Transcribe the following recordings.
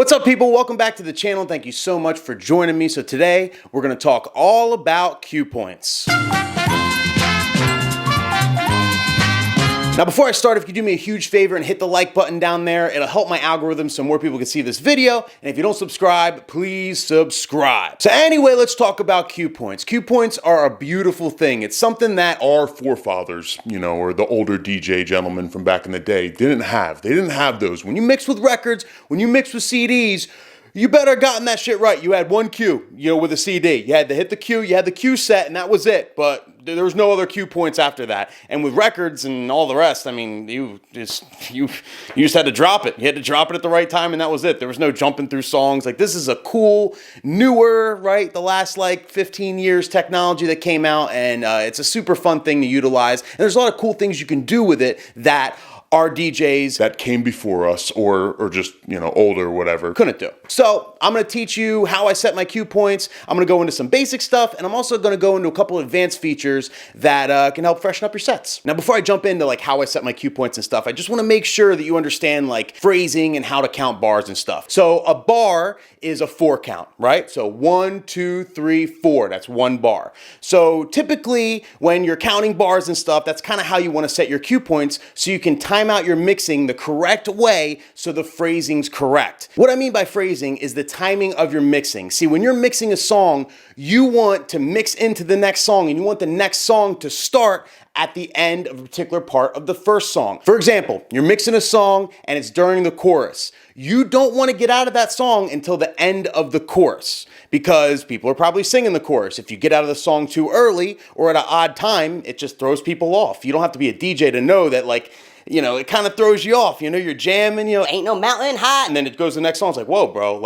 What's up, people? Welcome back to the channel. Thank you so much for joining me. So today we're going to talk all about cue points. Now, before I start, if you could do me a huge favor and hit the like button down there, it'll help my algorithm so more people can see this video. And if you don't subscribe, please subscribe. So anyway, let's talk about cue points. Cue points are a beautiful thing. It's something that our forefathers, or the older DJ gentlemen from back in the day didn't have. They didn't have those. When you mix with records, when you mix with CDs, you better have gotten that shit right. You had one cue, with a CD. You had to hit the cue, you had the cue set, and that was it. But there was no other cue points after that. And with records and all the rest, I mean, you just had to drop it. You had to drop it at the right time, and that was it. There was no jumping through songs. Like, this is a cool, newer, right, the last 15 years technology that came out, and it's a super fun thing to utilize. And there's a lot of cool things you can do with it that our DJs that came before us or just, older or whatever couldn't do. So I'm going to teach you how I set my cue points. I'm going to go into some basic stuff, and I'm also going to go into a couple of advanced features that can help freshen up your sets. Now, before I jump into how I set my cue points and stuff, I just want to make sure that you understand phrasing and how to count bars and stuff. So a bar is a 4 count, right? So 1, 2, 3, 4, that's 1 bar. So typically when you're counting bars and stuff, that's kind of how you want to set your cue points so you can time out your mixing the correct way so the phrasing's correct. What I mean by phrasing is the timing of your mixing. See, when you're mixing a song, you want to mix into the next song, and you want the next song to start at the end of a particular part of the first song. For example, you're mixing a song and it's during the chorus. You don't want to get out of that song until the end of the chorus, because people are probably singing the chorus. If you get out of the song too early or at an odd time, it just throws people off. You don't have to be a DJ to know that it kind of throws you off. You're jamming, ain't no mountain high. And then it goes to the next song. It's like, whoa, bro.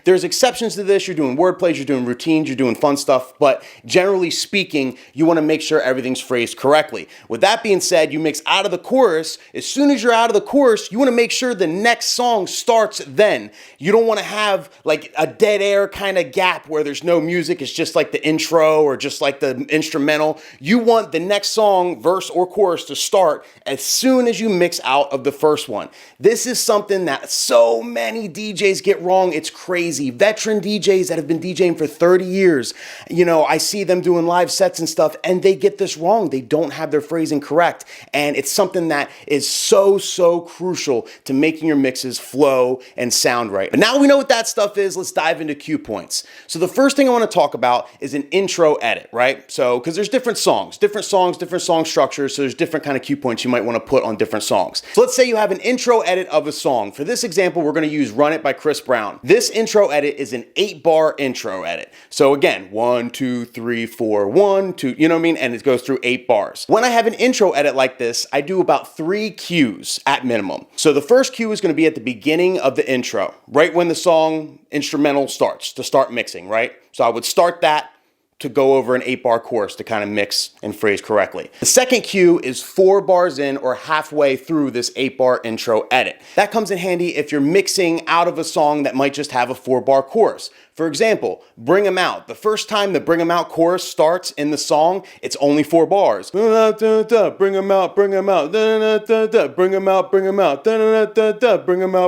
There's exceptions to this. You're doing word plays, you're doing routines, you're doing fun stuff. But generally speaking, you want to make sure everything's phrased correctly. With that being said, you mix out of the chorus. As soon as you're out of the chorus, you want to make sure the next song starts then. You don't want to have a dead air kind of gap where there's no music. It's just the intro or just the instrumental. You want the next song, verse or chorus, to start as soon as you mix out of the first one. This is something that so many DJs get wrong. It's crazy. Veteran DJs that have been DJing for 30 years, I see them doing live sets and stuff, and they get this wrong. They don't have their phrasing correct. And it's something that is so crucial to making your mixes flow and sound right. But now we know what that stuff is, let's dive into cue points. So the first thing I want to talk about is an intro edit, right? So, because there's different songs, different song structures, so there's different kind of cue points you might want to put on different songs. So let's say you have an intro edit of a song. For this example, we're going to use Run It by Chris Brown. This intro edit is an 8-bar intro edit. So again, 1, 2, 3, 4, 1, 2, and it goes through 8 bars. When I have an intro edit like this, I do about 3 cues at minimum. So the first cue is going to be at the beginning of the intro, right when the song instrumental starts, to start mixing, right? So I would start that to go over an 8-bar chorus to kind of mix and phrase correctly. The second cue is 4 bars in or halfway through this 8-bar intro edit. That comes in handy if you're mixing out of a song that might just have a 4-bar chorus. For example, Bring 'Em Out. The first time the Bring 'Em Out chorus starts in the song, it's only 4 bars. Bring 'em out, bring 'em out, bring 'em out, bring 'em out, bring 'em out, bring 'em out,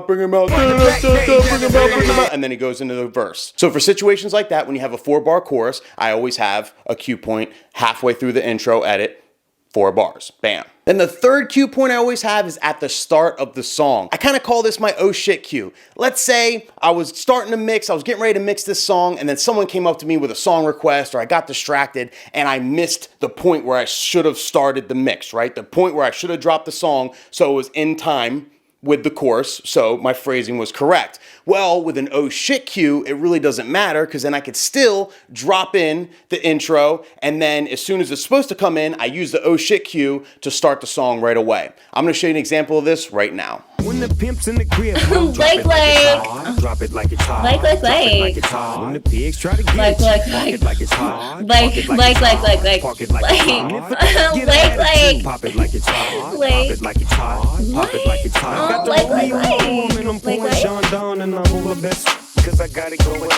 bring 'em out, and then he goes into the verse. So for situations like that, when you have a 4-bar chorus, I always have a cue point halfway through the intro edit, 4 bars, bam. Then the third cue point I always have is at the start of the song. I kind of call this my oh shit cue. Let's say I was starting to mix, I was getting ready to mix this song, and then someone came up to me with a song request, or I got distracted and I missed the point where I should have started the mix, right? The point where I should have dropped the song so it was in time with the chorus, so my phrasing was correct. Well, with an oh shit cue, it really doesn't matter, because then I could still drop in the intro, and then as soon as it's supposed to come in, I use the oh shit cue to start the song right away. I'm going to show you an example of this right now. When the pimp's in the crib, drop it like it's hot. When the pigs try to get it like it's hot. Pop it like it's hot. Pop it like it's hot. Pop it like it's hot. Got the rollie on and I'm pouring Sean down and I'm all the best because I got it going on.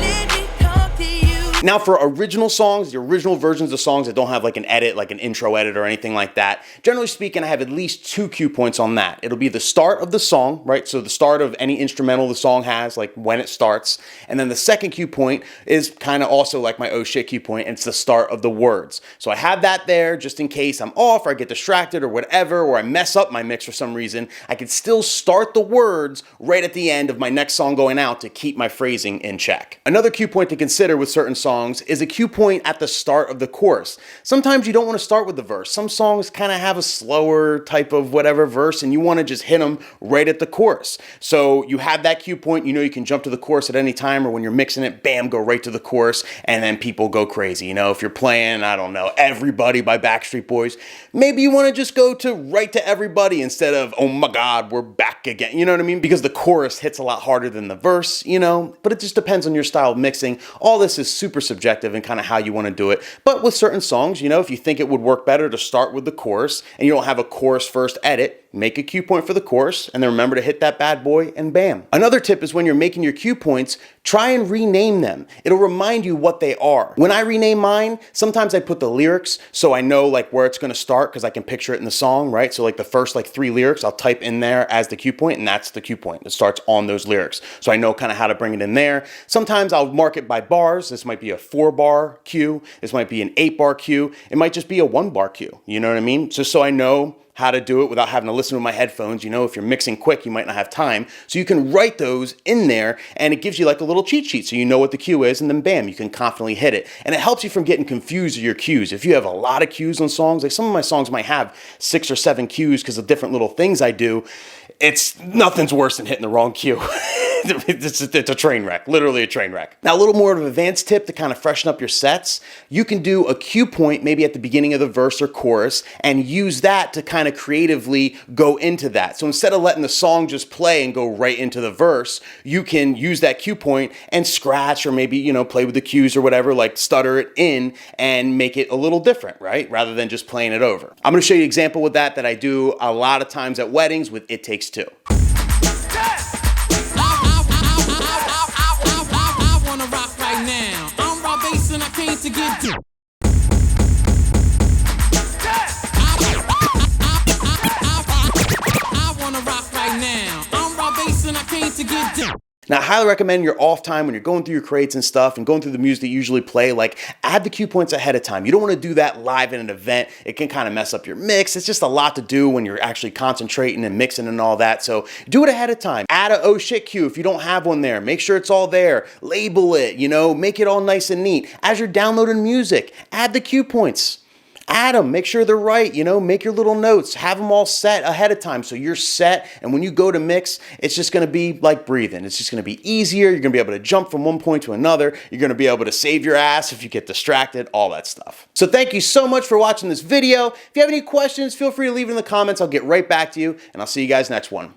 Let me talk to you. Now for original songs, the original versions of songs that don't have like an edit, like an intro edit or anything like that, generally speaking, I have at least 2 cue points on that. It'll be the start of the song, right? So the start of any instrumental the song has, like when it starts. And then the second cue point is kind of also like my oh shit cue point, and it's the start of the words. So I have that there just in case I'm off or I get distracted or whatever, or I mess up my mix for some reason. I can still start the words right at the end of my next song going out to keep my phrasing in check. Another cue point to consider with certain songs is a cue point at the start of the chorus. Sometimes you don't want to start with the verse. Some songs kind of have a slower type of whatever verse and you want to just hit them right at the chorus. So you have that cue point, you know you can jump to the chorus at any time, or when you're mixing it, bam, go right to the chorus, and then people go crazy. You know, if you're playing, I don't know, Everybody by Backstreet Boys, maybe you want to just go to right to Everybody instead of, oh my God, we're back again. You know what I mean? Because the chorus hits a lot harder than the verse, you know, but it just depends on your style of mixing. All this is super subjective and kind of how you want to do it. But with certain songs, you know, if you think it would work better to start with the chorus and you don't have a chorus first edit, make a cue point for the chorus and then remember to hit that bad boy and bam. Another tip is when you're making your cue points, try and rename them. It'll remind you what they are. When I rename mine, sometimes I put the lyrics so I know like where it's going to start because I can picture it in the song, right? So like the first like 3 lyrics, I'll type in there as the cue point, and that's the cue point. It starts on those lyrics. So I know kind of how to bring it in there. Sometimes I'll mark it by bars. This might be a 4-bar cue. This might be an 8-bar cue. It might just be a 1-bar cue. You know what I mean? Just so I know how to do it without having to listen to my headphones. You know, if you're mixing quick, you might not have time. So you can write those in there and it gives you like a little cheat sheet so you know what the cue is, and then bam, you can confidently hit it. And it helps you from getting confused with your cues. If you have a lot of cues on songs, like some of my songs might have 6 or 7 cues because of different little things I do, nothing's worse than hitting the wrong cue. It's a train wreck, literally a train wreck. Now, a little more of an advanced tip to kind of freshen up your sets. You can do a cue point maybe at the beginning of the verse or chorus and use that to kind of creatively go into that. So instead of letting the song just play and go right into the verse, you can use that cue point and scratch or maybe, you know, play with the cues or whatever, like stutter it in and make it a little different, right? Rather than just playing it over. I'm going to show you an example with that I do a lot of times at weddings with It Takes Two. To get to. I wanna rock right now. I'm Rob Bass and I came to get down. Now, I highly recommend your off time when you're going through your crates and stuff and going through the music that you usually play, like add the cue points ahead of time. You don't want to do that live in an event. It can kind of mess up your mix. It's just a lot to do when you're actually concentrating and mixing and all that. So do it ahead of time. Add a oh shit cue if you don't have one there. Make sure it's all there. Label it, you know, make it all nice and neat. As you're downloading music, add the cue points. Add them, make sure they're right, you know, make your little notes, have them all set ahead of time so you're set, and when you go to mix, it's just going to be like breathing. It's just going to be easier. You're going to be able to jump from one point to another. You're going to be able to save your ass if you get distracted, all that stuff. So thank you so much for watching this video. If you have any questions, feel free to leave it in the comments. I'll get right back to you, and I'll see you guys next one.